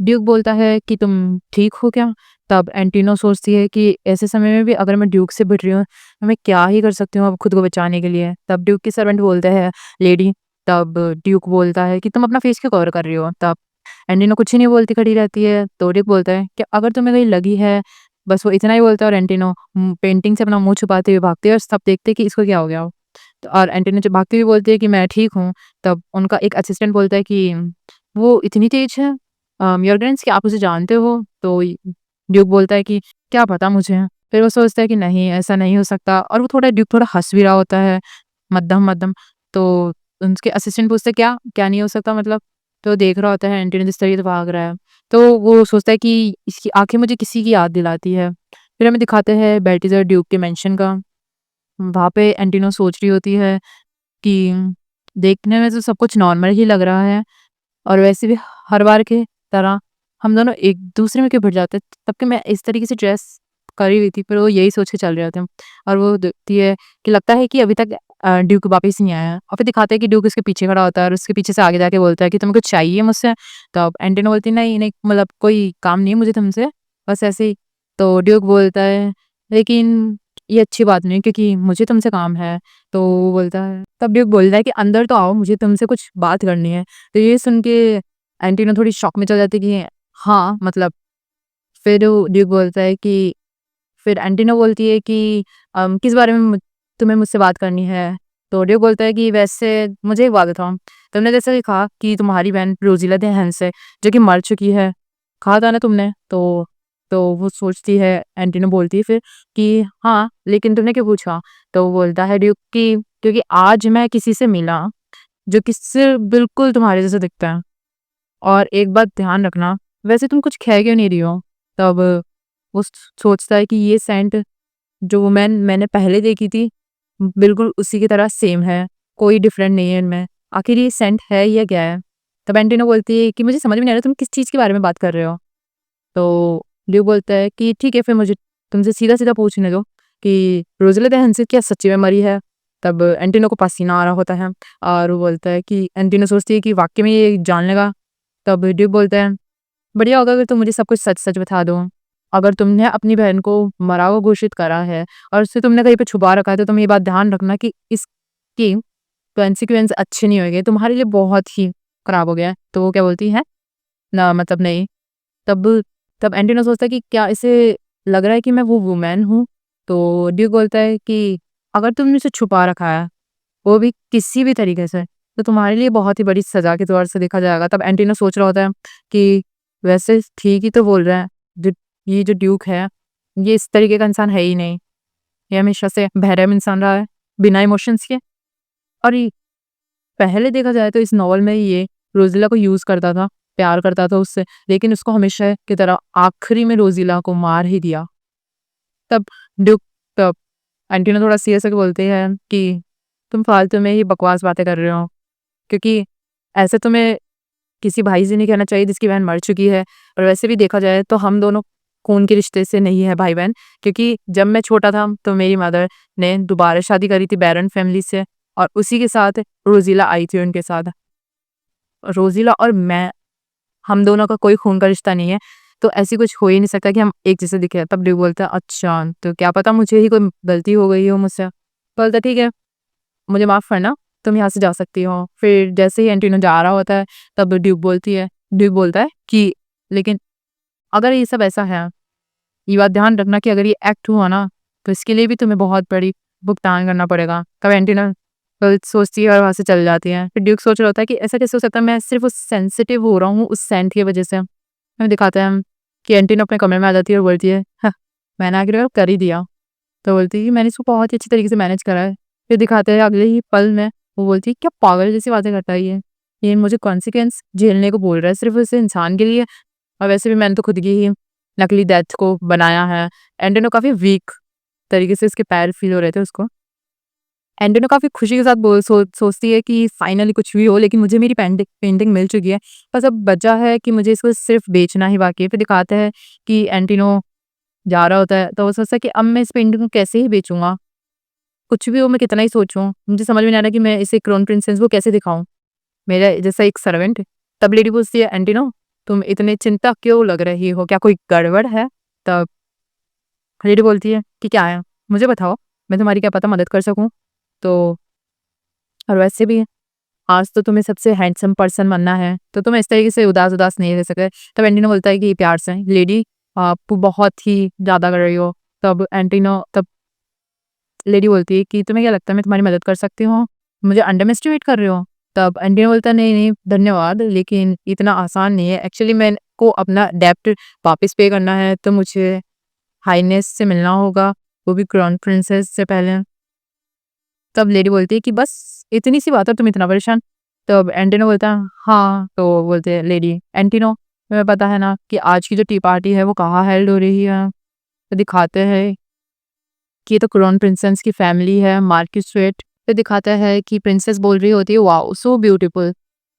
Duke बोलता है कि तुम ठीक हो क्या? तब एंटीनो सोचती है कि ऐसे समय में भी अगर मैं ड्यूक से भिड़ रही हूँ, तो मैं क्या ही कर सकती हूँ अब खुद को बचाने के लिए। तब ड्यूक के सर्वेंट बोलते हैं, लेडी। तब ड्यूक बोलता है कि तुम अपना फेस क्यों कवर कर रही हो? तब एंटीनो कुछ ही नहीं बोलती खड़ी रहती है। तो ड्यूक बोलता है कि अगर तुम्हें कहीं लगी है, बस वो इतना ही बोलता है और एंटीनो पेंटिंग से अपना मुँह छुपाते हुए भागती है और सब देखते हैं कि इसको क्या हो गया हो। तो और एंटीनो जब भागती हुई बोलती है कि मैं ठीक हूँ, तब उनका एक असिस्टेंट बोलता है कि वो इतनी तेज़ है योरगेंस कि आप उसे जानते हो? तो ड्यूक बोलता है कि क्या पता मुझे। फिर वो सोचता है कि नहीं ऐसा नहीं हो सकता और वो ड्यूक थोड़ा हँस भी रहा होता है मद्धम-मद्धम। तो उसके असिस्टेंट पूछते हैं क्या? क्या नहीं हो सकता मतलब? तो देख रहा होता है एंटोनी जिस तरीके से भाग रहा है। तो वो सोचता है कि इसकी आँखें मुझे किसी की याद दिलाती है। फिर हमें दिखाते हैं बेल्टिज़र ड्यूक के मैंशन का। वहाँ पे एंटिनो सोच रही होती है कि देखने में तो सब कुछ नॉर्मल ही लग रहा है और वैसे भी हर बार की तरह हम दोनों एक-दूसरे में क्यों भिड़ जाते हैं? तब कि मैं इस तरीके से ड्रेस करी हुई थी, पर वो यही सोच के चल रहे होते हैं और वो देखती है कि लगता है कि अभी तक ड्यूक वापस नहीं आया है और फिर दिखाते हैं कि ड्यूक उसके पीछे खड़ा होता है और उसके पीछे से आगे जाके बोलता है कि तुम्हें कुछ चाहिए मुझसे? तब एंटिनो बोलती है, "नहीं, नहीं, मतलब कोई काम नहीं है मुझे तुमसे, बस ऐसे ही।" तो ड्यूक बोलता है, "लेकिन ये अच्छी बात नहीं क्योंकि मुझे तुमसे काम है।" तो वो बोलता है तब ड्यूक बोलता है कि, "अंदर तो आओ, मुझे तुमसे कुछ बात करनी है।" तो ये सुन के एंटीना थोड़ी शॉक में चल जाती है कि हाँ, मतलब फिर वो ड्यूक बोलता है कि फिर एंटीना बोलती है कि किस बारे में तुम्हें मुझसे बात करनी है? तो ड्यूक बोलता है कि वैसे मुझे एक बात बताओ, तुमने जैसे कि कहा कि तुम्हारी बहन रोज़िला दहन से जो कि मर चुकी है, कहा था ना तुमने? तो वो सोचती है एंटीना बोलती है फिर कि हाँ, लेकिन तुमने क्यों पूछा? तो वो बोलता है ड्यूक कि क्योंकि आज मैं किसी से मिला, जो किससे बिल्कुल तुम्हारे जैसा दिखता है। और एक बात ध्यान रखना, वैसे तुम कुछ कह क्यों नहीं रही हो? तब वो सोचता है कि ये सेंट जो वुमेन मैंने पहले देखी थी, बिल्कुल उसी की तरह सेम है, कोई डिफरेंट नहीं है इनमें। आखिर ये सेंट है या क्या है? तब एंटीना बोलती है कि मुझे समझ में नहीं आ रहा तुम किस चीज़ के बारे में बात कर रहे हो? तो ल्यू बोलता है कि ठीक है फिर मुझे तुमसे सीधा-सीधा पूछने दो कि रोज़ेला दहन क्या सच्ची में मरी है? तब एंटीना को पसीना आ रहा होता है और वो बोलता है कि एंटीना सोचती है कि वाक़ई में ये जान लेगा। तब ड्यूक बोलता है, बढ़िया होगा अगर तुम मुझे सब कुछ सच-सच बता दो। अगर तुमने अपनी बहन को मरा हुआ घोषित करा है और उसे तुमने कहीं पे छुपा रखा है, तो तुम ये बात ध्यान रखना कि इसकी कॉन्सिक्वेंस अच्छे नहीं होंगे, तुम्हारे लिए बहुत ही खराब हो गया है। तो वो क्या बोलती है, ना मतलब नहीं। तब तब एंटीना सोचता है कि क्या इसे लग रहा है कि मैं वो वुमन हूँ? तो ड्यूक बोलता है कि अगर तुमने उसे छुपा रखा है वो भी किसी भी तरीके से, तो तुम्हारे लिए बहुत ही बड़ी सज़ा के तौर से देखा जाएगा। तब एंटीना सोच रहा होता है कि वैसे ठीक ही तो बोल रहा है, जो ये जो ड्यूक है, ये इस तरीके का इंसान है ही नहीं। ये हमेशा से बहरम इंसान रहा है, बिना इमोशंस के और ये पहले देखा जाए तो इस नॉवल में ये रोज़िला को यूज़ करता था, प्यार करता था उससे, लेकिन उसको हमेशा की तरह आखिरी में रोज़िला को मार ही दिया। तब ड्यूक तब एंटीना थोड़ा सीरियस होके बोलती है कि तुम फालतू में ही बकवास बातें कर रहे हो। क्योंकि ऐसे तुम्हें किसी भाई से नहीं कहना चाहिए जिसकी बहन मर चुकी है और वैसे भी देखा जाए तो हम दोनों खून के रिश्ते से नहीं है भाई-बहन क्योंकि जब मैं छोटा था तो मेरी मदर ने दोबारा शादी करी थी बैरन फैमिली से और उसी के साथ रोज़िला आई थी उनके साथ। रोज़िला और मैं, हम दोनों का कोई खून का रिश्ता नहीं है, तो ऐसी कुछ हो ही नहीं सकता कि हम एक जैसे दिखें। तब ड्यूक बोलता है, "अच्छा, तो क्या पता मुझे ही कोई गलती हो गई हो मुझसे।" बोलता है, "ठीक है, मुझे माफ़ करना, तुम यहाँ से जा सकती हो।" फिर जैसे ही एंटीनो जा रहा होता है, तब ड्यूक बोलता है कि लेकिन अगर ये सब ऐसा है, ये बात ध्यान रखना कि अगर ये एक्ट हुआ ना, तो इसके लिए भी तुम्हें बहुत बड़ी भुगतान करना पड़ेगा। तब एंटीना सोचती है और वहाँ से चल जाती है। फिर ड्यूक सोच रहा होता है कि ऐसा कैसे हो सकता है, मैं सिर्फ़ उस सेंसिटिव हो रहा हूँ उस सेंट की वज़ह से। हमें दिखाते हैं कि एंटीना अपने कमरे में आ जाती है और बोलती है, "हाँ, मैंने आखिरकार कर ही दिया।" तो बोलती है कि मैंने इसको बहुत ही अच्छी तरीके से मैनेज करा है। फिर दिखाते हैं अगले ही पल में वो बोलती है क्या पागल जैसी बातें करता है ये मुझे कॉन्सिक्वेंस झेलने को बोल रहा है सिर्फ़ उस इंसान के लिए और वैसे भी मैंने तो खुद की ही नकली डेथ को बनाया है। एंटोनियो काफ़ी वीक तरीके से उसके पैर फ़ील हो रहे थे उसको। एंटोनियो काफ़ी खुशी के साथ सोचती है कि फाइनली कुछ भी हो लेकिन मुझे मेरी पेंटिंग मिल चुकी है। बस अब बचा है कि मुझे इसको सिर्फ़ बेचना ही बाकी है। फिर दिखाते हैं कि एंटिनो जा रहा होता है तो वो सोचता है कि अब मैं इस पेंटिंग को कैसे ही बेचूँगा? कुछ भी हो मैं कितना ही सोचूँ, मुझे समझ में नहीं आ रहा कि मैं इसे क्राउन प्रिंसेस को कैसे दिखाऊँ, मेरा जैसा एक सर्वेंट। तब लेडी पूछती है एंटीनो तुम इतनी चिंता क्यों लग रही हो? क्या कोई गड़बड़ है?" तब लेडी बोलती है कि, "क्या है? मुझे बताओ, मैं तुम्हारी क्या पता मदद कर सकूँ।" तो और वैसे भी आज तो तुम्हें सबसे हैंडसम पर्सन बनना है, तो तुम इस तरीके से उदास-उदास नहीं रह सकते। तब एंटिनो बोलता है कि प्यार से, "लेडी, आप बहुत ही ज़्यादा कर रही हो।" तब लेडी बोलती है कि, "तुम्हें क्या लगता है मैं तुम्हारी मदद कर सकती हूँ? मुझे अंडर एस्टिमेट कर रहे हो?" तब एंटिनो बोलता है, "नहीं, नहीं, धन्यवाद, लेकिन इतना आसान नहीं है। एक्चुअली मेरे को अपना डेब्ट वापस पे करना है, तो मुझे हाईनेस से मिलना होगा, वो भी क्राउन प्रिंसेस से पहले।" तब लेडी बोलती है कि, "बस इतनी सी बात है, तुम इतना परेशान?" तब एंटिनो बोलता है, "हाँ।" तो बोलते हैं लेडी, "एंटिनो, तुम्हें पता है ना कि आज की जो टी पार्टी है वो कहाँ हेल्ड हो रही है?" तो दिखाते हैं कि ये तो क्राउन प्रिंसेस की फैमिली है, मार्किस स्वेट। फिर दिखाता है कि प्रिंसेस बोल रही होती है, "वाओ, सो ब्यूटीफुल।"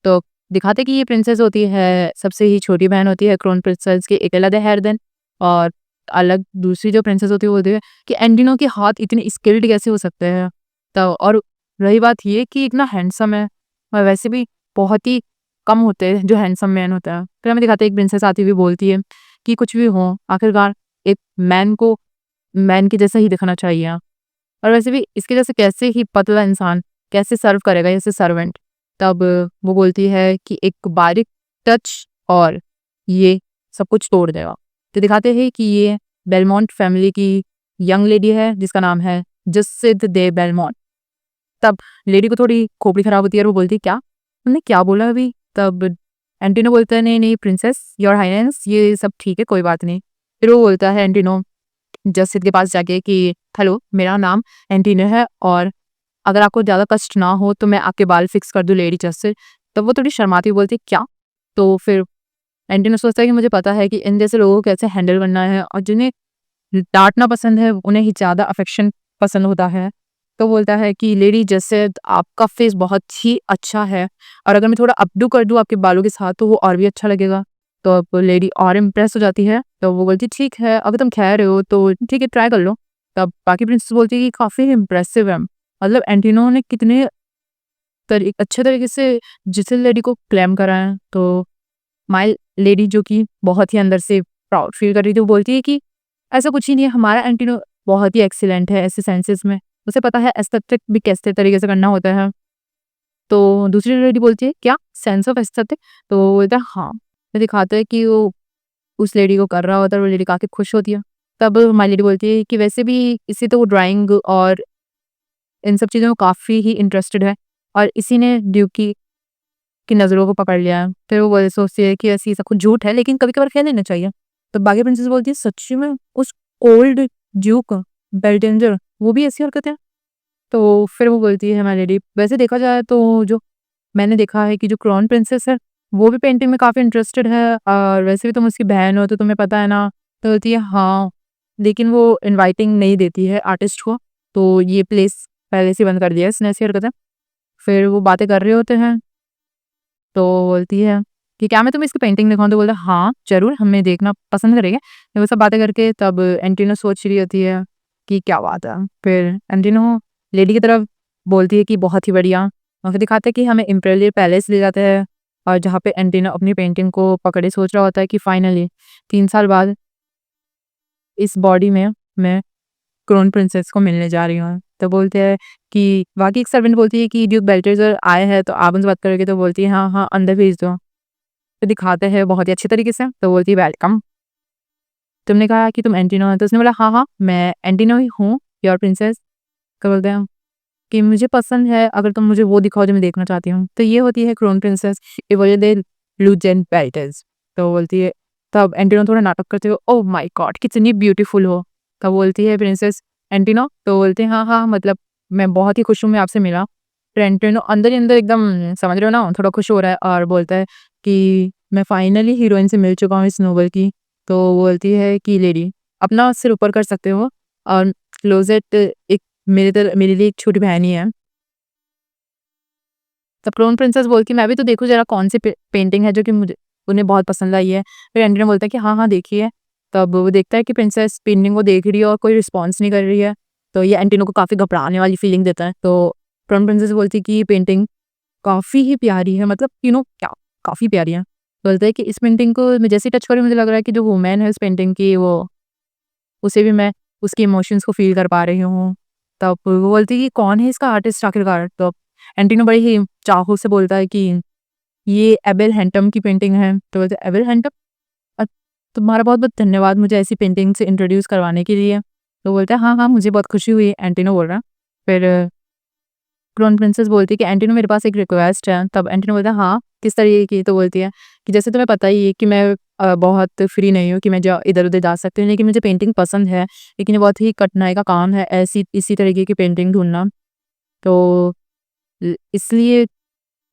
तो दिखाते हैं कि ये प्रिंसेस होती है, सबसे ही छोटी बहन होती है क्राउन प्रिंसेस की, एक अलग है हेयर और अलग दूसरी जो प्रिंसेस होती है वो बोलती है कि एंटिनो के हाथ इतने स्किल्ड कैसे हो सकते हैं। तो और रही बात ये कि इतना हैंडसम है, और वैसे भी बहुत ही कम होते हैं जो हैंडसम मैन होता है। फिर हमें दिखाते हैं एक प्रिंसेस आती हुई बोलती है कि कुछ भी हो, आखिरकार एक मैन को मैन के जैसा ही दिखना चाहिए। और वैसे भी इसके जैसे कैसे ही पतला इंसान कैसे सर्व करेगा जैसे सर्वेंट। तब वो बोलती है कि एक बारीक टच और ये सब कुछ तोड़ देगा। तो दिखाते हैं कि ये बेलमोंट फैमिली की यंग लेडी है जिसका नाम है जसिद दे बेलमोंट। तब लेडी को थोड़ी खोपड़ी खराब होती है और वो बोलती है, "क्या? तुमने क्या बोला अभी?" तब एंटिनो बोलता है, "नहीं, नहीं प्रिंसेस, योर हाइनेस, ये सब ठीक है, कोई बात नहीं।" फिर वो बोलता है एंटिनो जसिद के पास जाके कि, "हेलो, मेरा नाम एंटिनो है और अगर आपको ज़्यादा कष्ट ना हो तो मैं आपके बाल फिक्स कर दूँ लेडी जसिड।" तब वो थोड़ी शर्माती हुई बोलती है, "क्या?" तो फिर एंटिनो सोचता है कि मुझे पता है कि इन जैसे लोगों को कैसे हैंडल करना है, और जिन्हें डाँटना पसंद है उन्हें ही ज़्यादा अफेक्शन पसंद होता है। तो बोलता है कि, "लेडी जसिड, आपका फेस बहुत ही अच्छा है और अगर मैं थोड़ा अपडू कर दूँ आपके बालों के साथ तो वो और भी अच्छा लगेगा।" तो अब लेडी और इम्प्रेस हो जाती है, तो वो बोलती है, "ठीक है, अगर तुम कह रहे हो तो ठीक है, ट्राई कर लो।" तब बाकी प्रिंसेस बोलती है कि काफ़ी इम्प्रेसिव है। मतलब एंटिनो ने कितने अच्छे तरीके से जिसेल लेडी को क्लेम करा है। तो माय लेडी जो कि बहुत ही अंदर से प्राउड फील कर रही थी, वो बोलती है कि ऐसा कुछ ही नहीं है, हमारा एंटिनो बहुत ही एक्सीलेंट है ऐसे सेंसेस में। उसे पता है एस्थेटिक भी कैसे तरीके से करना होता है। तो दूसरी लेडी बोलती है, "क्या? Sense of aesthetic?" तो वो बोलता है, "हाँ।" फिर दिखाता है कि वो उस लेडी को कर रहा होता है और वो लेडी काफ़ी खुश होती है। तब माय लेडी बोलती है कि वैसे भी इसे तो वो ड्राइंग और इन सब चीज़ों में काफ़ी ही इंटरेस्टेड है और इसी ने ड्यूक की नज़रों को पकड़ लिया है। फिर वो सोचती है कि ऐसे ये सब कुछ झूठ है, लेकिन कभी-कभार कह लेना चाहिए। तो बाकी प्रिंसेस बोलती है, "सच्ची में? उस ओल्ड ड्यूक बेल्टेंजर, वो भी ऐसी हरकतें?" तो फिर वो बोलती है माय लेडी, "वैसे देखा जाए तो जो मैंने देखा है कि जो क्राउन प्रिंसेस है, वो भी पेंटिंग में काफ़ी इंटरेस्टेड है और वैसे भी तुम उसकी बहन हो तो तुम्हें पता है ना।" तो बोलती है, "हाँ, लेकिन वो इनवाइटिंग नहीं देती है आर्टिस्ट को, तो ये प्लेस पहले से ही बंद कर दिया है इसने ऐसी हरकतें।" फिर वो बातें कर रहे होते हैं, तो बोलती है कि, "क्या मैं तुम्हें इसकी पेंटिंग दिखाऊँ?" तो बोलता है, "हाँ, ज़रूर, हमें देखना पसंद करेंगे।" ये वो सब बातें करके तब एंटिनो सोच रही होती है कि क्या बात है। फिर एंटिनो लेडी की तरफ बोलती है कि बहुत ही बढ़िया, और फिर दिखाते हैं कि हमें इम्पेरियल पैलेस ले जाते हैं और जहाँ पे एंटिनो अपनी पेंटिंग को पकड़े सोच रहा होता है कि फाइनली 3 साल बाद इस बॉडी में मैं क्राउन प्रिंसेस को मिलने जा रही हूँ। तो बोलते हैं कि बाकी एक सर्वेंट बोलती है कि ड्यूक बेल्टेज़र आए हैं तो आप उनसे बात करोगे? तो बोलती है, "हाँ, हाँ, अंदर भेज दो।" तो दिखाते हैं बहुत ही अच्छे तरीके से, तो बोलती है, "वेलकम, तुमने कहा कि तुम एंटिनो हो?" तो उसने बोला, "हाँ, हाँ, मैं एंटिनो ही हूँ, योर प्रिंसेस।" तो बोलते हैं कि मुझे पसंद है, अगर तुम मुझे वो दिखाओ जो मैं देखना चाहती हूँ। तो ये होती है क्राउन प्रिंसेस इवोल्यूदे लुजेन बेल्टेस। तो बोलती है, तब एंटिनो थोड़ा नाटक करते हुए, "ओह माय गॉड! कितनी ब्यूटीफुल हो।" तब बोलती है प्रिंसेस एंटिनो, तो बोलते हैं, "हाँ, हाँ, मतलब मैं बहुत ही खुश हूँ मैं आपसे मिला।" फिर एंटिनो अंदर ही अंदर एकदम समझ रहे हो ना, थोड़ा खुश हो रहा है और बोलता है कि मैं फाइनली हीरोइन से मिल चुका हूँ इस नोवेल की। तो वो बोलती है कि लेडी, अपना सिर ऊपर कर सकते हो और क्लोज़ेट एक मेरे लिए एक छोटी बहन ही है। तब क्राउन प्रिंसेस बोलती है, "मैं भी तो देखूँ ज़रा कौन सी पेंटिंग है जो कि मुझे उन्हें बहुत पसंद आई है।" फिर एंड्रिया बोलता है कि हाँ, हाँ, देखिए। तब वो देखता है कि प्रिंसेस पेंटिंग को देख रही है और कोई रिस्पॉन्स नहीं कर रही है। तो ये एंटिनो को काफ़ी घबराने वाली फीलिंग देता है। तो क्राउन प्रिंसेस बोलती है कि ये पेंटिंग काफ़ी ही प्यारी है, मतलब क्या काफ़ी प्यारी है। बोलता है कि इस पेंटिंग को मैं जैसे ही टच करूँ मुझे लग रहा है कि जो वुमन है इस पेंटिंग की वो उसे भी मैं उसके इमोशंस को फ़ील कर पा रही हूँ। तब वो बोलती है कि कौन है इसका आर्टिस्ट आखिरकार? तो एंटिनो बड़े ही चाहो से बोलता है कि ये एबेल हैंटम की पेंटिंग है। तो बोलते हैं एबेल हैंटम? अ, तुम्हारा बहुत-बहुत धन्यवाद मुझे ऐसी पेंटिंग से इंट्रोड्यूस करवाने के लिए। तो बोलता है हाँ, हाँ, मुझे बहुत खुशी हुई, एंटिनो बोल रहा है। फिर क्राउन प्रिंसेस बोलती है कि एंटिनो मेरे पास एक रिक्वेस्ट है। तब एंटिनो बोलता है हाँ, किस तरीके की? तो बोलती है कि जैसे तुम्हें पता ही है कि मैं बहुत फ्री नहीं हूँ कि मैं जा इधर-उधर जा सकती हूँ, लेकिन मुझे पेंटिंग पसंद है, लेकिन ये बहुत ही कठिनाई का काम है ऐसी इसी तरीके की पेंटिंग ढूँढना। तो इसलिए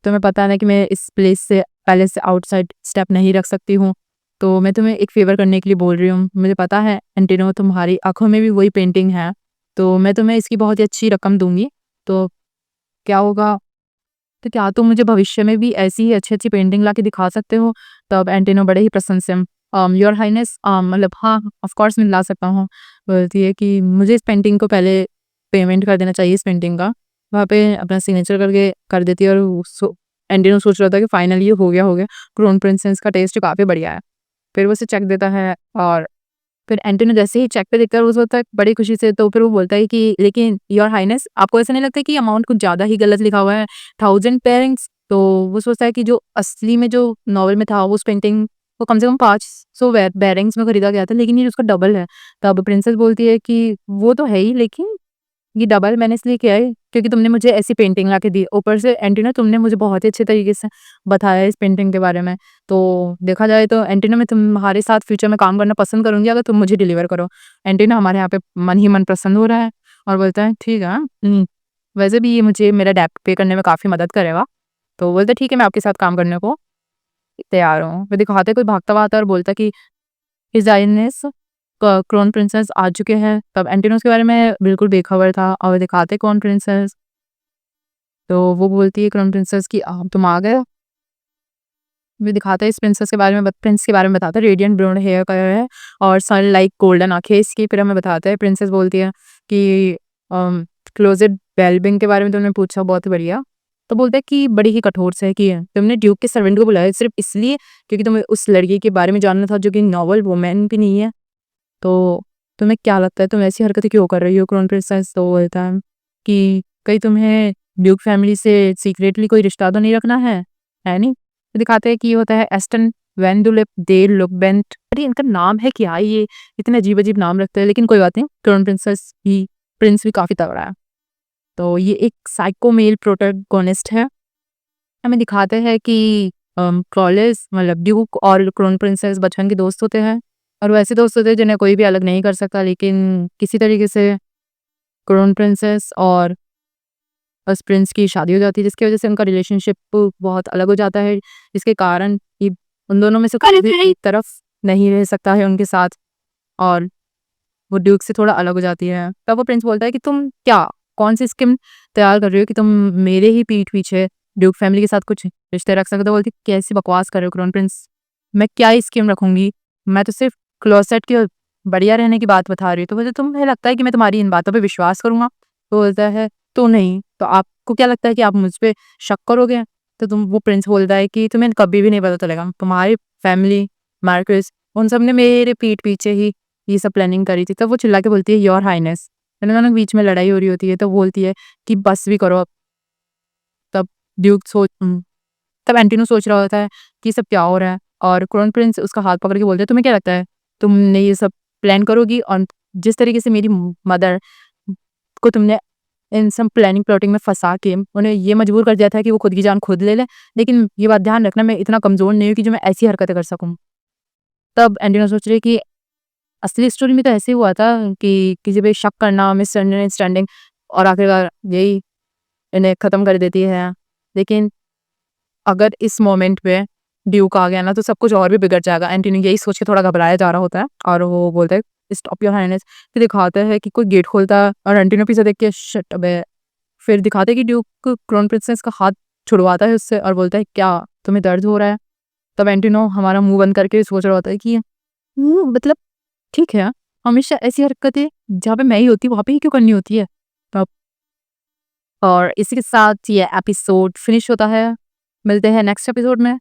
तुम्हें पता है ना कि मैं इस पैलेस से आउटसाइड स्टेप नहीं रख सकती हूँ। तो मैं तुम्हें एक फ़ेवर करने के लिए बोल रही हूँ। मुझे पता है एंटिनो तुम्हारी आँखों में भी वही पेंटिंग है, तो मैं तुम्हें इसकी बहुत ही अच्छी रकम दूँगी। तो क्या होगा तो क्या तुम मुझे भविष्य में भी ऐसी ही अच्छी-अच्छी पेंटिंग लाके दिखा सकते हो? तब एंटिनो बड़े ही प्रसन्न से योर हाइनेस मतलब हाँ, ऑफ़ कोर्स मैं ला सकता हूँ। बोलती है कि मुझे इस पेंटिंग को पहले पेमेंट कर देना चाहिए इस पेंटिंग का। वहाँ पे अपना सिग्नेचर करके कर देती है और एंटिनो सोच रहा था कि फाइनली ये हो गया। क्राउन प्रिंसेस का टेस्ट काफ़ी बढ़िया है। फिर वो उसे चेक देता है और फिर एंटोनियो जैसे ही चेक पे देखता है उस वक़्त तक बड़ी खुशी से तो फिर वो बोलता है कि लेकिन योर हाइनेस आपको ऐसा नहीं लगता कि अमाउंट कुछ ज़्यादा ही गलत लिखा हुआ है 1000 पेयरिंग्स तो वो सोचता है कि जो असली में जो नॉवल में था वो उस पेंटिंग को कम से कम 500 बेयरिंग्स में खरीदा गया था लेकिन ये उसका डबल है। तब प्रिंसेस बोलती है कि वो तो है ही लेकिन ये डबल मैंने इसलिए किया है क्योंकि तुमने मुझे ऐसी पेंटिंग लाके दी। ऊपर से एंटीना तुमने मुझे बहुत ही अच्छे तरीके से बताया इस पेंटिंग के बारे में। तो देखा जाए तो एंटीना मैं तुम्हारे साथ फ्यूचर में काम करना पसंद करूँगी अगर तुम मुझे डिलीवर करो। एंटीना हमारे यहाँ पे मन ही मन प्रसन्न हो रहा है और बोलता है ठीक है वैसे भी ये मुझे मेरा डेब्ट पे करने में काफ़ी मदद करेगा। तो बोलते ठीक है मैं आपके साथ काम करने को तैयार हूँ। फिर दिखाते कोई भागता हुआ आता है और बोलता कि हिज़ हाइनेस क्राउन प्रिंसेस आ चुके हैं। तब एंटीना उसके बारे में बिल्कुल बेखबर था और दिखाते क्राउन प्रिंसेस तो वो बोलती है क्राउन प्रिंसेस कि तुम आ गए। फिर दिखाता है इस प्रिंसेस के बारे में प्रिंस के बारे में बताता है रेडिएंट ब्राउन हेयर कलर है और सन लाइक गोल्डन आँखें इसकी। फिर हमें बताता है प्रिंसेस बोलती है कि क्लोजेट बेलबिंग के बारे में तुमने पूछा बहुत बढ़िया। तो बोलता है कि बड़ी ही कठोर से की है तुमने ड्यूक के सर्वेंट को बुलाया सिर्फ इसलिए क्योंकि तुम्हें उस लड़की के बारे में जानना था जो कि नॉवल वुमेन भी नहीं है। तो तुम्हें क्या लगता है तुम ऐसी हरकतें क्यों कर रही हो क्राउन प्रिंसेस? तो वो बोलता है कि कहीं तुम्हें ड्यूक फैमिली से सीक्रेटली कोई रिश्ता तो नहीं रखना है नहीं? तो दिखाते हैं कि ये होता है एस्टन वेंडुलेप दे लुकबेंट। अरे इनका नाम है क्या ये? इतने अजीब-अजीब नाम रखते हैं लेकिन कोई बात नहीं क्राउन प्रिंस भी काफ़ी तगड़ा है। तो ये एक साइको मेल प्रोटैगनिस्ट है। हमें दिखाते हैं कि क्लॉलेस मतलब ड्यूक और क्राउन प्रिंसेस बचपन के दोस्त होते हैं और वो ऐसे दोस्त होते हैं जिन्हें कोई भी अलग नहीं कर सकता लेकिन किसी तरीके से क्राउन प्रिंसेस और उस प्रिंस की शादी हो जाती है जिसकी वजह से उनका रिलेशनशिप बहुत अलग हो जाता है जिसके कारण कि उन दोनों में से कोई भी एक तरफ नहीं रह सकता है उनके साथ और वो ड्यूक से थोड़ा अलग हो जाती है। तब वो प्रिंस बोलता है कि तुम क्या कौन सी स्कीम तैयार कर रही हो कि तुम मेरे ही पीठ पीछे ड्यूक फैमिली के साथ कुछ रिश्ते रख सकते हो। बोलती कैसी बकवास कर रहे हो क्राउन प्रिंस, मैं क्या ही स्कीम रखूंगी, मैं तो सिर्फ क्लोसेट के बढ़िया रहने की बात बता रही हूँ। तो बोलते तुम्हें लगता है कि मैं तुम्हारी इन बातों पर विश्वास करूंगा? तो बोलता है तो नहीं तो आपको क्या लगता है कि आप मुझ पे शक करोगे? तो तुम वो प्रिंस बोलता है कि तुम्हें कभी भी नहीं पता चलेगा तुम्हारी फैमिली मार्कस उन सब ने मेरे पीठ पीछे ही ये सब प्लानिंग करी थी। तब वो चिल्ला के बोलती है योर हाइनेस। इन दोनों के बीच में लड़ाई हो रही होती है तो बोलती है कि बस भी करो अब। तब ड्यूक तब एंटिनो सोच रहा होता है कि सब क्या हो रहा है और क्राउन प्रिंस उसका हाथ पकड़ के बोलते हैं तुम्हें क्या लगता है तुमने ये सब प्लान करोगी और जिस तरीके से मेरी मदर को तुमने इन सब प्लानिंग प्लॉटिंग में फंसा के उन्हें ये मजबूर कर दिया था कि वो खुद की जान खुद ले ले। लेकिन ये बात ध्यान रखना मैं इतना कमजोर नहीं हूँ कि जो मैं ऐसी हरकतें कर सकूँ। तब एंटिनो सोच रही है कि असली स्टोरी में तो ऐसे ही हुआ था कि किसी पे शक करना मिसअंडरस्टैंडिंग और आखिरकार यही इन्हें ख़त्म कर देती है। लेकिन अगर इस मोमेंट पे ड्यूक आ गया ना तो सब कुछ और भी बिगड़ जाएगा। एंटोनी यही सोच के थोड़ा घबराया जा रहा होता है और वो बोलता है स्टॉप योर हाइनेस। फिर दिखाता है कि कोई गेट खोलता है और एंटोनी पीछे देख के शिट अबे। फिर दिखाते हैं कि ड्यूक क्राउन प्रिंसेस का हाथ छुड़वाता है उससे और बोलता है क्या तुम्हें दर्द हो रहा है? तब एंटिनो हमारा मुंह बंद करके सोच रहा होता है कि मतलब ठीक है हमेशा ऐसी हरकतें जहाँ पे मैं ही होती वहाँ पे ही क्यों करनी होती है। तब और इसी के साथ ये एपिसोड फिनिश होता है। मिलते हैं नेक्स्ट एपिसोड में।